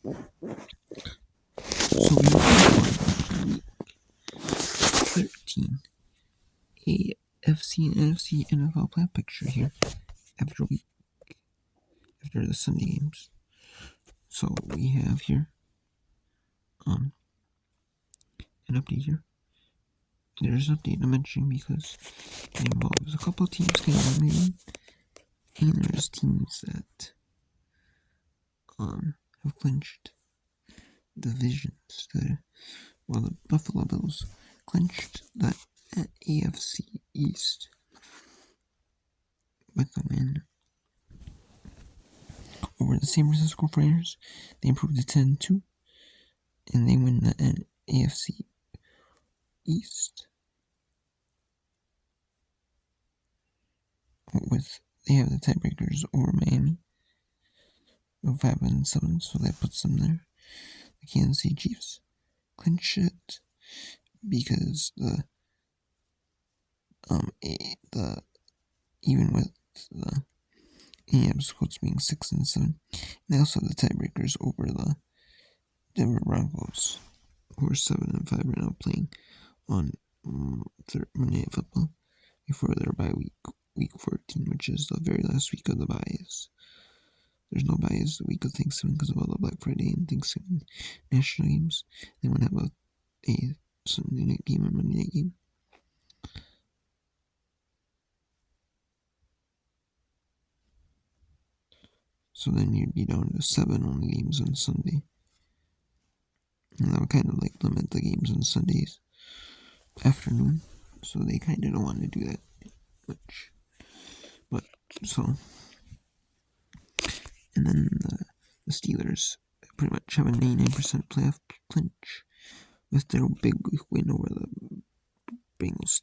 So we are on week 13. AFC and NFC NFL playoff picture here after the Sunday games. So we have here an update here. There's an update I'm mentioning because it involves a couple of teams getting eliminated, and there's teams that have clinched divisions. The Buffalo Bills clinched the AFC East with a win over the San Francisco 49ers. They improved to 10-2, and they win the AFC East. They have the tiebreakers over Miami of 5-7, so that puts them there. The Kansas City Chiefs clinch it because even with the Indianapolis Colts being 6-7, they also have the tiebreakers over the Denver Broncos, who are 7-5 right now, playing on Monday Night Football before their bye week 14, which is the very last week of the byes. There's no byes the week of Thanksgiving because of all the Black Friday and Thanksgiving national games. They want to have a Sunday night game and Monday night game. So then you'd be down to 7 only games on Sunday. And that would kind of limit the games on Sundays afternoon. So they kind of don't want to do that much. But, so. And then the Steelers pretty much have a 99% playoff clinch with their big win over the Bengals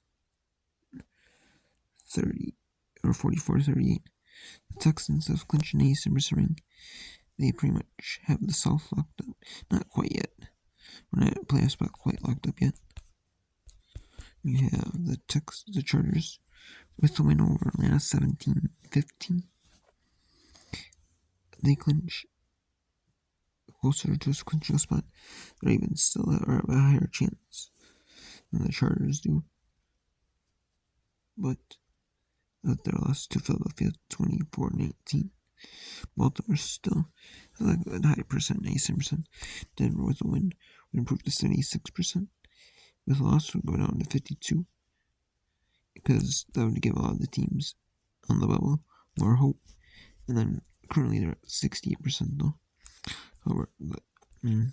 44-38. The Texans have clinched an AFC ring. They pretty much have the South locked up. Not quite yet. We're not playoff spot quite locked up yet. You have the Chargers with the win over Atlanta 17-15. They clinch closer to a clinching spot. The Ravens still have a higher chance than the Chargers do. But their loss to Philadelphia 24-19. Baltimore still has a high percent, 87%. Denver with a win would improve to 76%. With a loss would go down to 52%. Because that would give a lot of the teams on the bubble more hope. And then currently they're at 68% though. However, you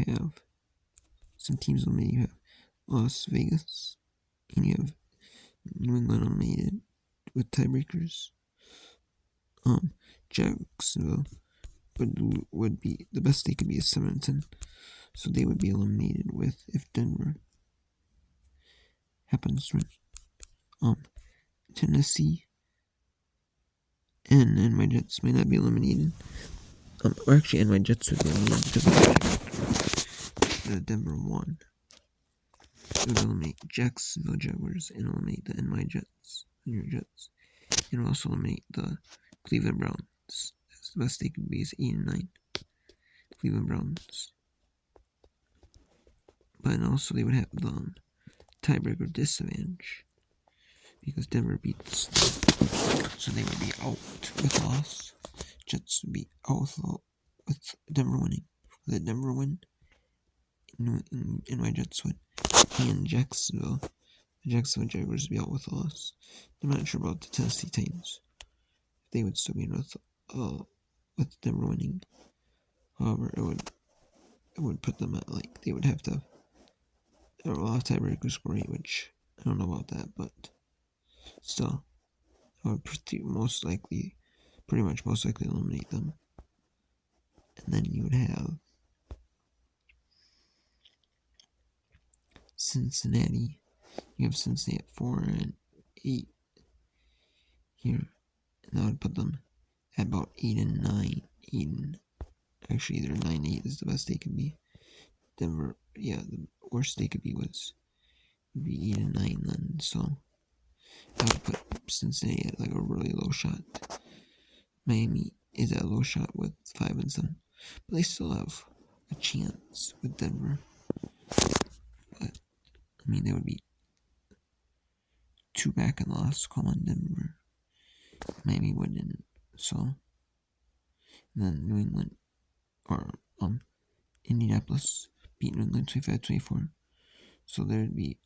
have some teams eliminated. You have Las Vegas, and you have New England eliminated with tiebreakers. Jacksonville would be the best they could be is 7-10, so they would be eliminated with if Denver happens to win. Tennessee and my Jets might not be eliminated. Or actually, and my Jets would be eliminated because the Denver won. It would eliminate Jacksonville Jaguars and eliminate the NY Jets, and your Jets. And would also eliminate the Cleveland Browns. That's the best they could be is 8-9. Cleveland Browns. But also they would have the tiebreaker disadvantage because Denver beats them. So they would be out with loss. Jets would be out with Denver winning. The Denver win, and my Jets win. And Jacksonville, the Jacksonville Jaguars would be out with a loss. I'm not sure about the Tennessee Titans. They would still be with Denver winning. However, it would put them at they would have to have a lot of tiebreakers score 8, which I don't know about that, but still, I would pretty most likely eliminate them. And then you would have Cincinnati. You have Cincinnati at 4-8 here, and that would put them at about 8-9. Actually, either 9-8 is the best they could be. Denver, the worst they could be would be 8-9 then. So I would put Cincinnati at a really low shot. Miami is at a low shot with 5-7, but they still have a chance with Denver. But I mean, they would be 2 back in the last call on Denver. Miami wouldn't. So, and then New England or Indianapolis beat New England 25-24. So there'd be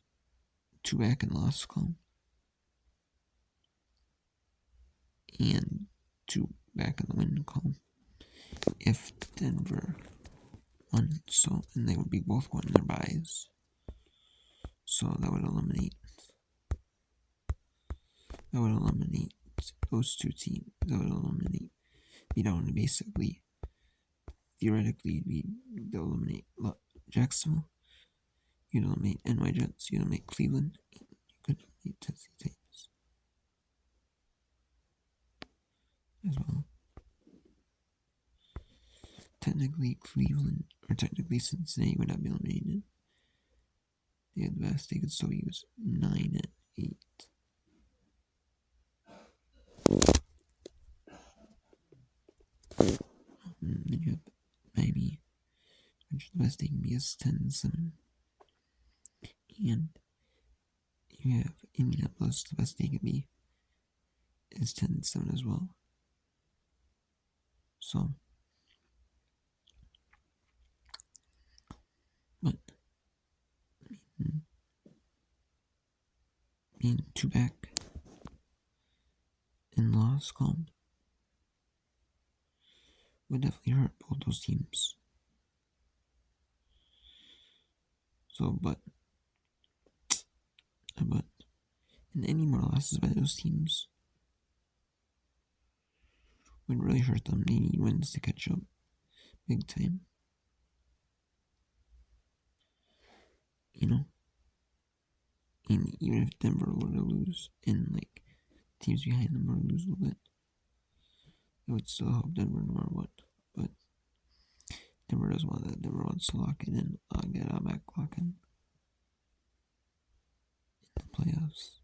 2 back in the last column and 2 back in the win column if Denver won. So, and they would be both going their byes. So that would eliminate those 2 teams. That would be down to basically, theoretically, they'll eliminate Jacksonville. You'd eliminate NY Jets. You'd eliminate Cleveland. You could eliminate Tennessee Titans as well. Technically, Cincinnati would not be eliminated. They had the best. They could still use 9-8. Then you have Miami, which the best they can be is 10-7. And you have Indianapolis, the best they can be is 10-7 as well. So, but being 2 back in loss column would definitely hurt both those teams. So, but in any more losses by those teams would really hurt them. They need wins to catch up big time. You know? And even if Denver were to lose and like teams behind them were to lose a little bit, I would still help Denver no matter what. But Denver doesn't want that. Denver wants to lock it in, get a back lock in the playoffs.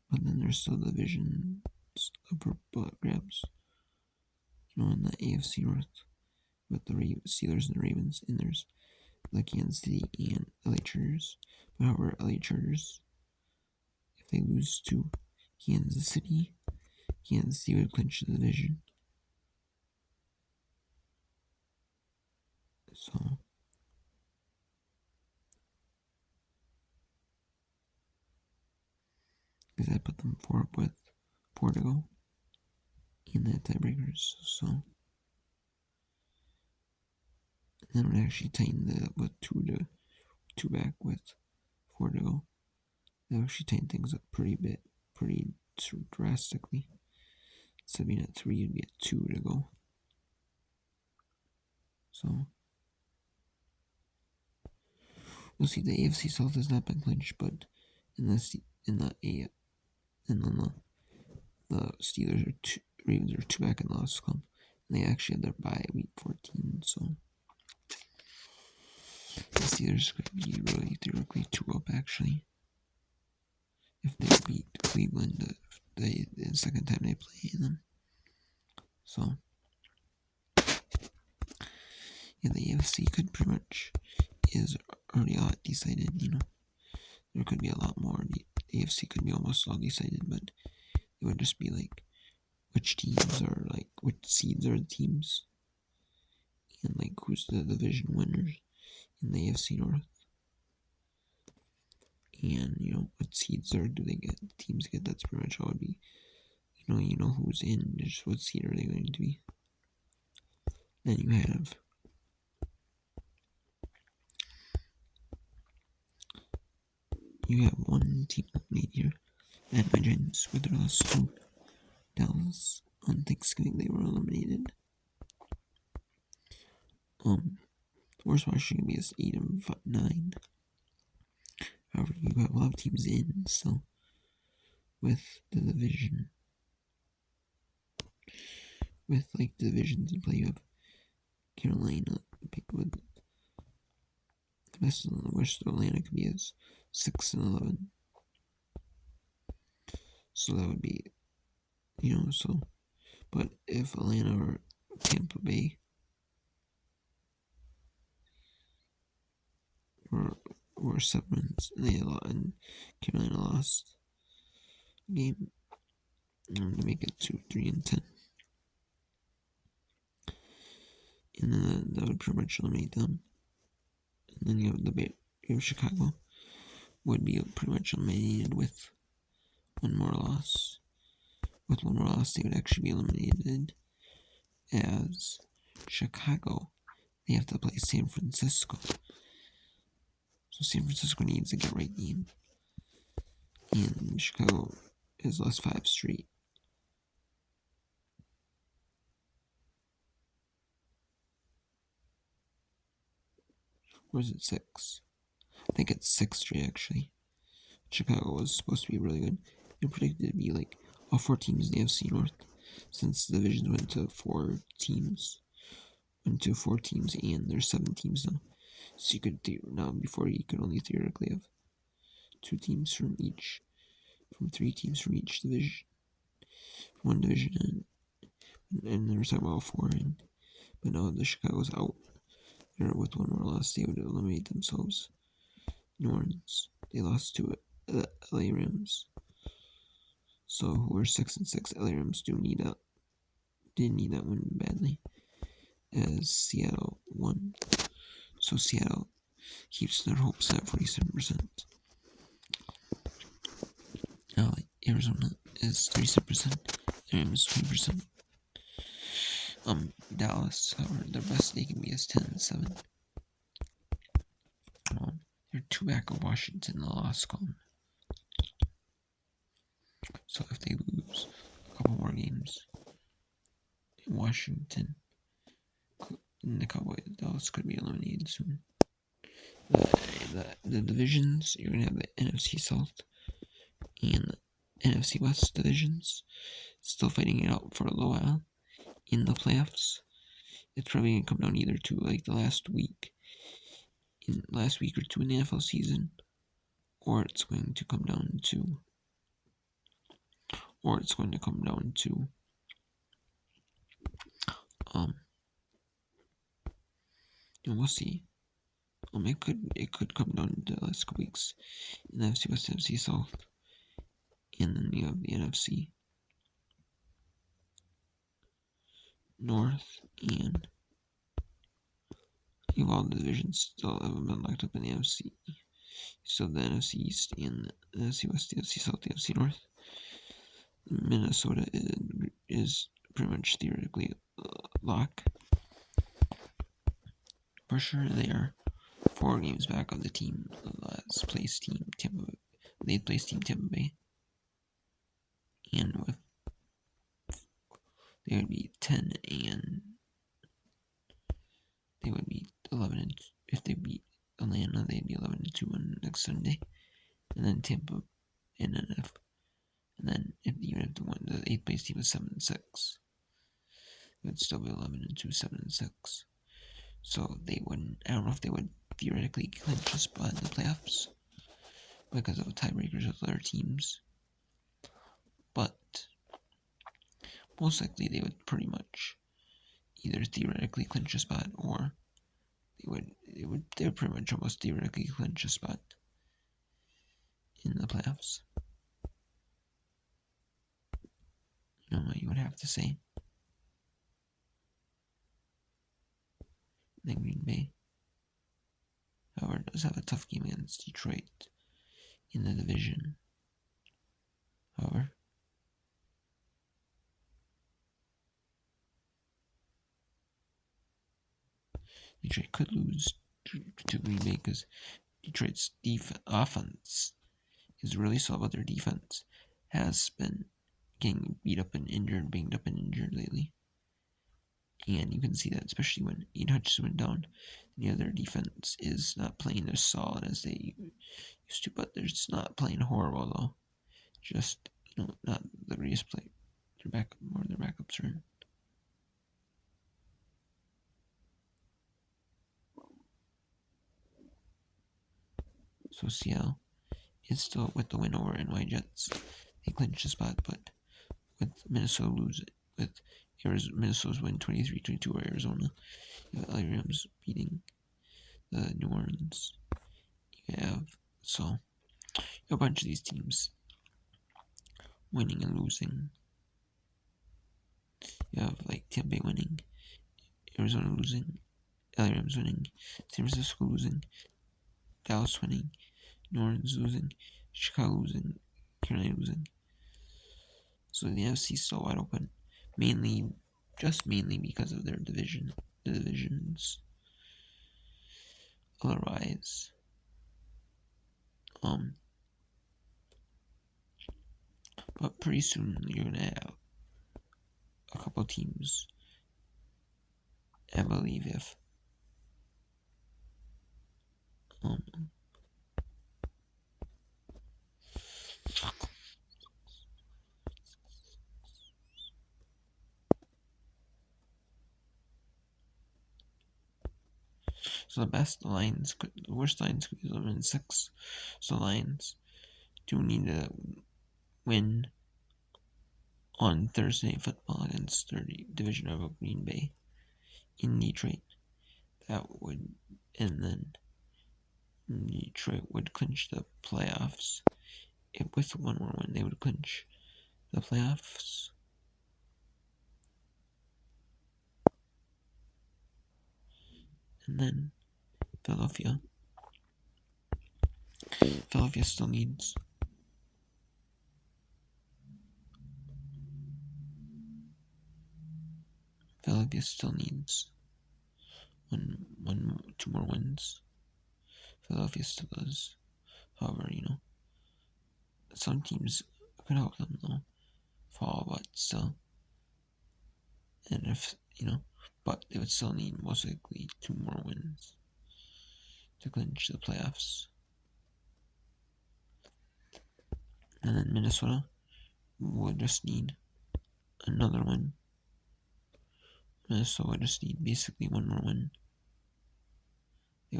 But then there's still divisions up for grabs. You know, in the AFC North with the Steelers and the Ravens, and there's the Kansas City and LA Chargers. But however, LA Chargers, if they lose to Kansas City would clinch the division. So, because I put them 4 up with 4 to go in the tiebreakers. So, and then would actually tighten with 2 back with 4 to go. That would actually tighten things up pretty drastically. Instead of being at 3, it'd be at 2 to go. So, we'll see. The AFC South has not been clinched, but the Steelers Ravens are 2 back in the last column, and they actually had their bye week 14. So the Steelers could be really theoretically 2 up actually if they beat Cleveland the second time they play them. So yeah, the AFC could pretty much is already a lot decided. You know, there could be a lot more. The AFC could be almost all decided, but it would just be like which seeds are the teams, and like who's the division winners in the AFC North, and you know what seeds do they get? Teams get. That's pretty much how it would be. You know who's in. Just what seed are they going to be? Then you have one team eliminated here, and my Giants with their last 2. Dallas on Thanksgiving they were eliminated. The worst Washington be is 8-9. However, you have a lot of teams in, so with the division, with like the divisions in play, you have Carolina with the best and the worst Atlanta could be is 6-11. So that would be, so But if Atlanta or Tampa Bay were 7 wins and Carolina lost a game, to make it to 3-10. And then that would pretty much eliminate them. And then you have Chicago would be pretty much eliminated with one more loss. With one more loss, they would actually be eliminated as Chicago. They have to play San Francisco. So San Francisco needs a get-right game. And Chicago has lost 5 straight. Or is it 6? I think it's 6 straight, actually. Chicago was supposed to be really good. It predicted to be like all 4 teams in the AFC North, since the divisions went to 4 teams. And there's 7 teams now. So you could before you could only theoretically have 2 teams from 3 teams from each division, from one division, and they were talking about 4. But now the Chicago's out. With one more loss, they would eliminate themselves. New Orleans, they lost to LA Rams. So who are 6-6? LA Rams did need that win badly, as Seattle won. So Seattle keeps their hopes at 47%. Arizona is 37%. Rams 20%. Dallas, however, their best they can be is 10-7. They're 2 back of Washington in the loss column. So if they lose a couple more games in Washington, and the Cowboys, Dallas could be eliminated soon. The divisions, you're going to have the NFC South and the NFC West divisions still fighting it out for a little while in the playoffs. It's probably going to come down either to like the last week or 2 in the NFL season, or it's going to come down to and we'll see. It could come down to the last couple weeks in the NFC West, NFC South, and then you have the NFC North, and you have all the divisions still haven't been locked up in the NFC. So the NFC East and the NFC West, the NFC South, the NFC North. Minnesota is pretty much theoretically lock. For sure, they are 4 games back of the last place team, Tampa Bay. The 8th place team, Tampa Bay. And they would be 10 and they would be 11 and if they beat Atlanta, they'd be 11-2 on next Sunday. And then Tampa and then even if the 8th place team was 7-6, it would still be 11-2, 7-6. So they wouldn't. I don't know if they would theoretically clinch a spot in the playoffs because of tiebreakers with other teams, but most likely they would pretty much either theoretically clinch a spot or they would pretty much almost theoretically clinch a spot in the playoffs. You know what you would have to say? Then Green Bay, however, does have a tough game against Detroit in the division. However, Detroit could lose to Green Bay because Detroit's offense is really slow, but their defense has been getting banged up and injured lately. And you can see that especially when Ian Hutchinson went down. Their defense is not playing as solid as they used to, but they're just not playing horrible though. Just not the greatest play. Their backups are in. So Seattle is still with the win over NY Jets. They clinched the spot, but with Minnesota Minnesota's win 23-22 over Arizona. You have the LA Rams beating the New Orleans. You have a bunch of these teams winning and losing. You have like Tampa Bay winning, Arizona losing, LA Rams winning, San Francisco losing, Dallas winning, New Orleans losing, Chicago losing, Carolina losing. So the NFC is so wide open, mainly because of their divisions. Otherwise, but pretty soon you're gonna have a couple teams, I believe, if so the worst lines could be 11-6. So Lions do need to win on Thursday Night Football against their division rival Green Bay in Detroit. And then Detroit would clinch the playoffs. With one more win, they would clinch the playoffs. And then Philadelphia still needs two more wins. Philadelphia still does. However, some teams could help them though fall, but still. And but they would still need most likely two more wins to clinch the playoffs. And then Minnesota would just need another win. Minnesota would just need basically one more win. They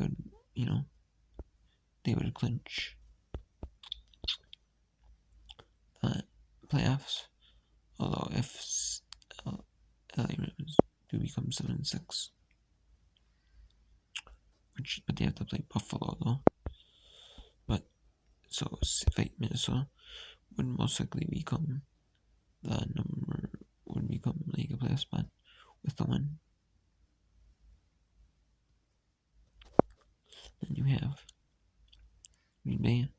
would clinch the playoffs. Although if LA Rams do become 7-6, but they have to play Buffalo though. But so Minnesota would most likely become like a playoff spot with the win. Then you have Green Bay,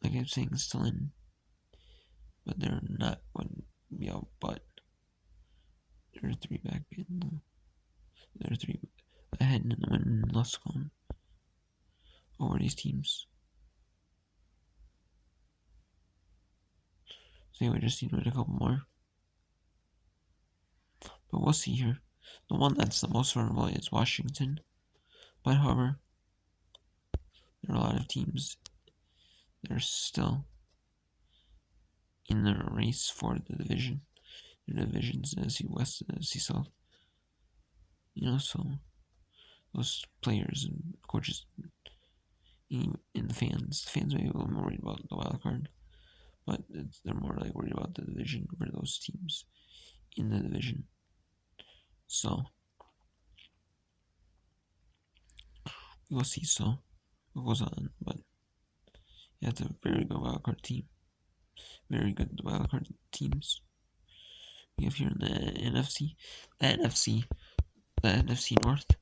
like I'm saying, still in, but they're not going to be out. But they're three ahead in the win and loss column over these teams. So we just need to win a couple more. But we'll see here. The one that's the most vulnerable is Washington. But however, there are a lot of teams that are still in the race for the division. The divisions, the NFC West and the NFC South. So those players and coaches and the fans may be a little more worried about the wild card, but they're more like worried about the division for those teams in the division. So we'll see what goes on, but yeah, it's a very good wildcard team. Very good wildcard teams. We have here in the NFC North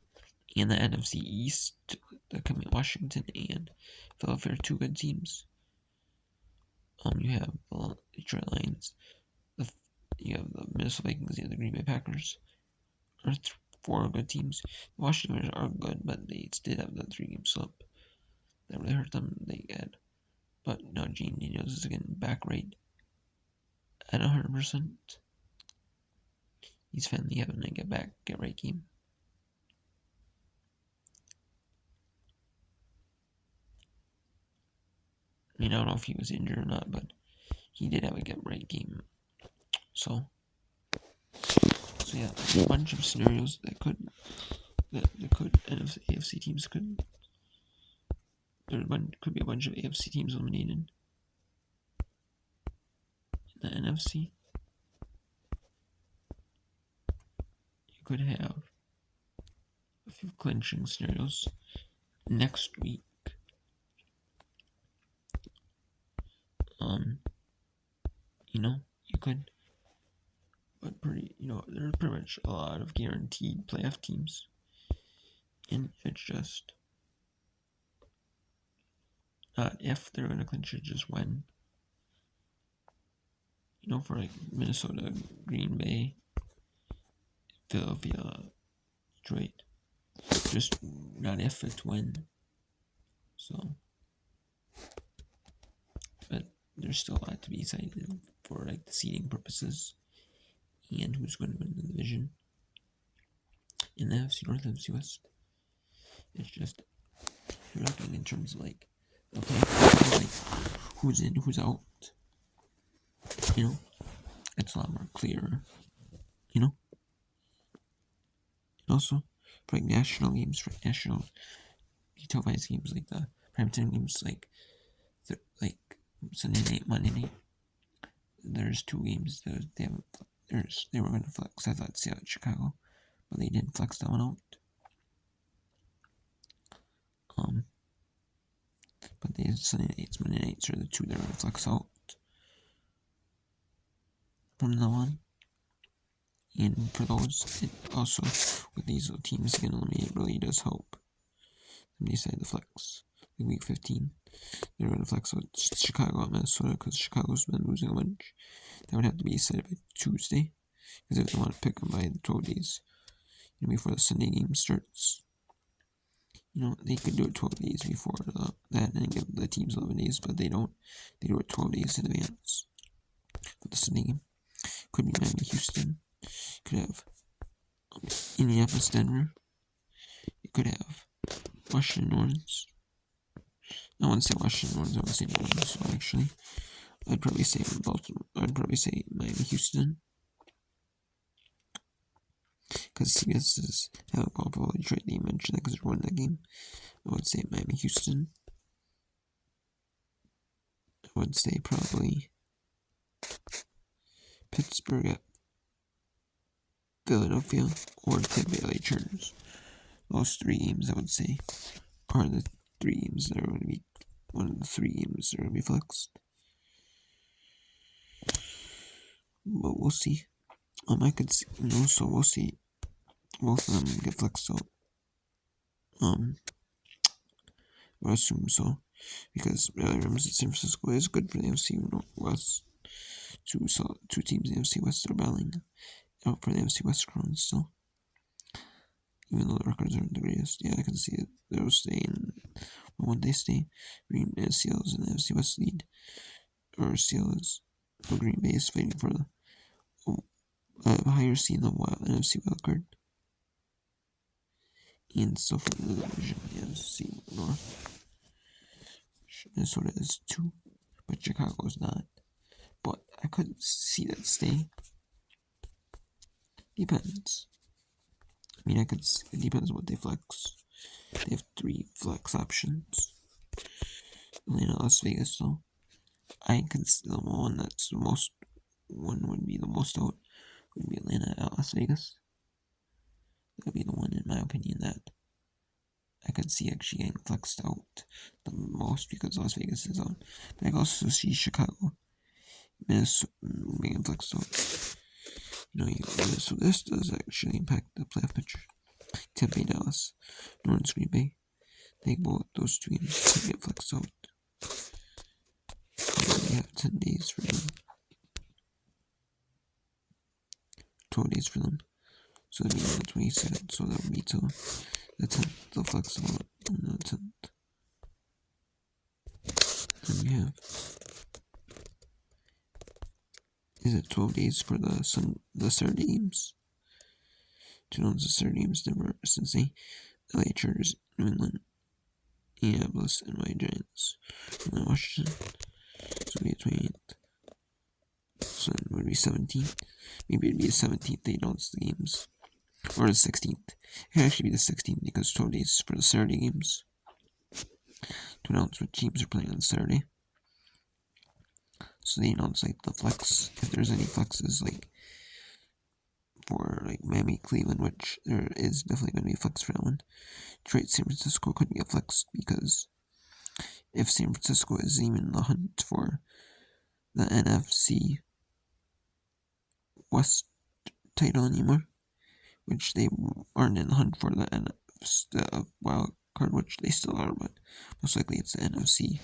and the NFC East, that come in Washington and Philadelphia are two good teams. You have the Detroit Lions, you have the Minnesota Vikings, and the Green Bay Packers. Are four good teams. The Washington are good, but they did have the 3-game slip that really hurt them. But now Gene Daniels is again back right at 100%. He's finally having a get right game. I don't know if he was injured or not, but he did have a get right game. So yeah, there's a bunch of scenarios that AFC teams could. There could be a bunch of AFC teams eliminated in the NFC. could have a few clinching scenarios next week. You could, but there's pretty much a lot of guaranteed playoff teams, and it's just not if they're going to clinch it, just when. For like Minnesota, Green Bay, Philadelphia, Detroit, just not if, it's when. So, but there's still a lot to be decided for like the seeding purposes and who's going to win the division in the NFC North and NFC West. It's just, you're looking in terms of like, okay, like who's in, who's out. It's a lot more clear. And also for like national games, for national televised games, like the primetime games, like Sunday night, Monday night. There's 2 games that they were going to flex. I thought Seattle, Chicago, but they didn't flex that one out. But the Sunday nights, Monday nights are the 2 that are going to flex out from now on. And for those, it also, with these teams getting eliminated, really does help them decide the flex. Like week 15, they're going to flex out Chicago at Minnesota because Chicago's been losing a bunch. That would have to be decided by Tuesday, because if they want to pick them by the 12 days, before the Sunday game starts, they could do it 12 days before that and give the teams 11 days, but they don't. They do it 12 days in advance for the Sunday game. Could be Miami, Houston. Could have Indianapolis, Denver. You could have Washington, New Orleans. I wouldn't say Washington, New Orleans. I would say New Orleans. So actually, I'd probably say Baltimore. I'd probably say Miami, Houston. Because CBS is having Buffalo, Detroit. They mentioned that because they're winning that game. I would say Miami, Houston. I would say probably Pittsburgh at Philadelphia or Tampa Bay LA Chargers. Those 3 games, I would say, are the 3 games that are going to be one of the 3 games that are going to be flexed. But we'll see. I could see, so we'll see both of them get flexed out. I assume so, because Rams at San Francisco is good for the NFC West. 2 teams in the NFC West are battling out for the NFC West crown still. Even though the records aren't the greatest, I can see it. They'll stay in. When they stay, Green Bay Seals in the NFC West lead, or Seals, or Green Bay is fighting for the higher seed in the NFC wildcard. And so for the division, NFC North, Minnesota is 2, but Chicago is not. But I could see that stay. Depends. It depends on what they flex. They have 3 flex options. Atlanta, Las Vegas, though. I could see the one that's the most, one would be the most out, would be Atlanta at Las Vegas. That would be the one, in my opinion, that I could see actually getting flexed out the most because Las Vegas is on. But I could also see Chicago, Minnesota being flexed out. So this does actually impact the playoff picture. Tampa Bay, Dallas, New Orleans, Green Bay. Those 2 games can get flexed out. We have 10 days for them. 12 days for them. So that would be on the 22nd. So that would be till the 10th. They'll flex out on the 10th. And we have. Is it 12 days for the Saturday games? 2 rounds of Saturday games, Denver, Cincinnati, LA Chargers, New England, Indianapolis, and NY Giants, and then Washington. So it'd be the 28th. So it would be 17th. Maybe it'd be the 17th they announce the games. Or the 16th. It could actually be the 16th because 12 days for the Saturday games. To announce what teams are playing on Saturday. So they announce like the flex, if there's any flexes, like for like Miami, Cleveland, which there is definitely going to be a flex for that one. Detroit, San Francisco could be a flex because if San Francisco is even in the hunt for the NFC West title anymore, which they aren't in the hunt for the wild card, which they still are, but most likely it's the NFC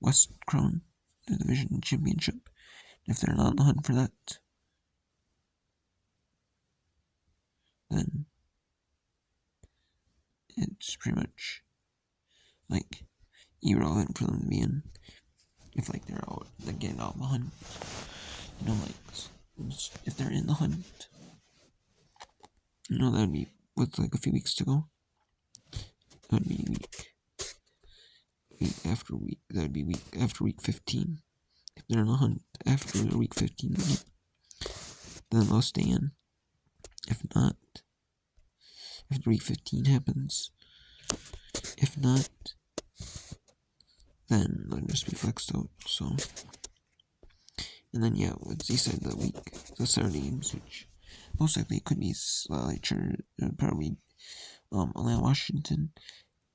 West crown, the division championship. If they're not in the hunt for that, then it's pretty much like irrelevant for them to be in. If like they're out, they're getting out of the hunt. You know, like if they're in the hunt, you know, that'd be with like a few weeks to go. That would be week after week. That would be week after week 15. If they're in the hunt after week 15, then they'll stay in. If not, after week 15 happens, if not, then they'll just be flexed out. So, and then yeah, what's the side of the week? The Saturday games, which most likely could be probably Atlanta, Washington.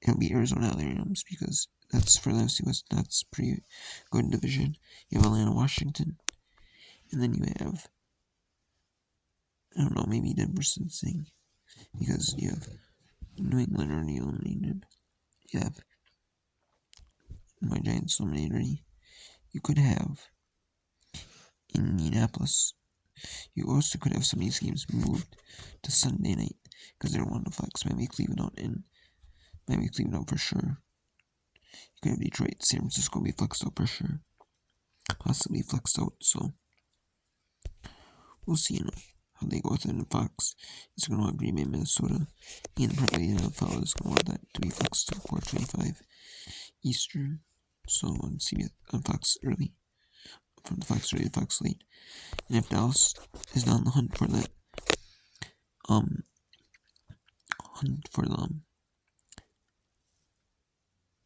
It'll be Arizona Rams because that's for the NFC West. That's pretty good division. You have Atlanta, Washington, and then you have, I don't know, maybe Denver Cincinnati, because you have New England already eliminated. You have my Giants eliminated already. You could have Indianapolis. You also could have some of these games moved to Sunday night because they're one to flex. Maybe Cleveland out and maybe Cleveland out for sure. You could have Detroit, San Francisco be flexed out for sure. Possibly flexed out, so we'll see, how they go with it. And Fox is going to want Green Bay, Minnesota, and probably the NFL is going to want that to be flexed to 4:25 Eastern. So on CBS, on Fox early, from the Fox early to Fox late. And if Dallas is not on the hunt for that,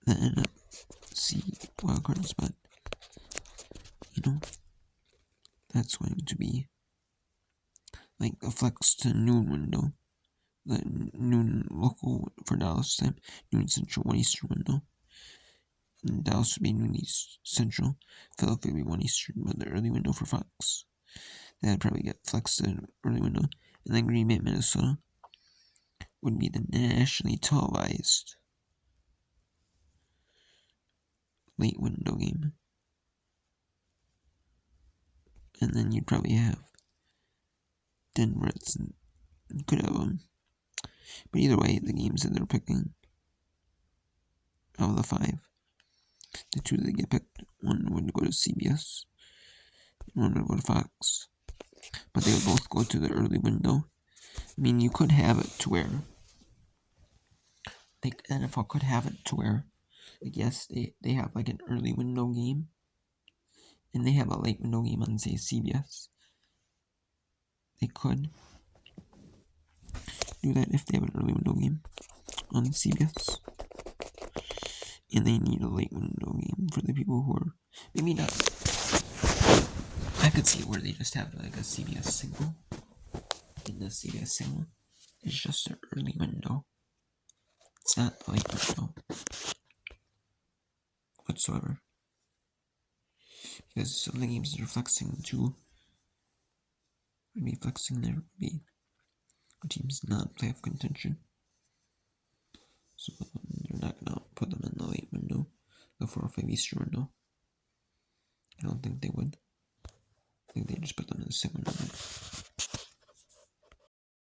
the NFC wildcard spot, that's going to be like a flex to noon window. The noon local for Dallas time, noon central, 1 Eastern window. And Dallas would be noon East Central. Philadelphia would be 1 Eastern, but the early window for Fox. That'd probably get flexed to an early window. And then Green Bay, Minnesota would be the nationally televised late window game. And then you'd probably have Denver. You could have them. But either way, the games that they're picking, out of the 5, the 2 that get picked, one would go to CBS, and one would go to Fox. But they would both go to the early window. I mean, you could have it to where, like, NFL could have it to where, like, yes, they have, like, an early window game, and they have a late window game on, say, CBS. They could do that if they have an early window game on CBS. And they need a late window game for the people who are, maybe not. I could see where they just have, like, a CBS single. And the CBS single is just an early window. It's not a late window whatsoever. Because some of the games that are flexing too would be flexing there would be teams not playoff contention. So they're not gonna put them in the late window, the 4 or 5 Eastern window. I don't think they would. I think they just put them in the same window.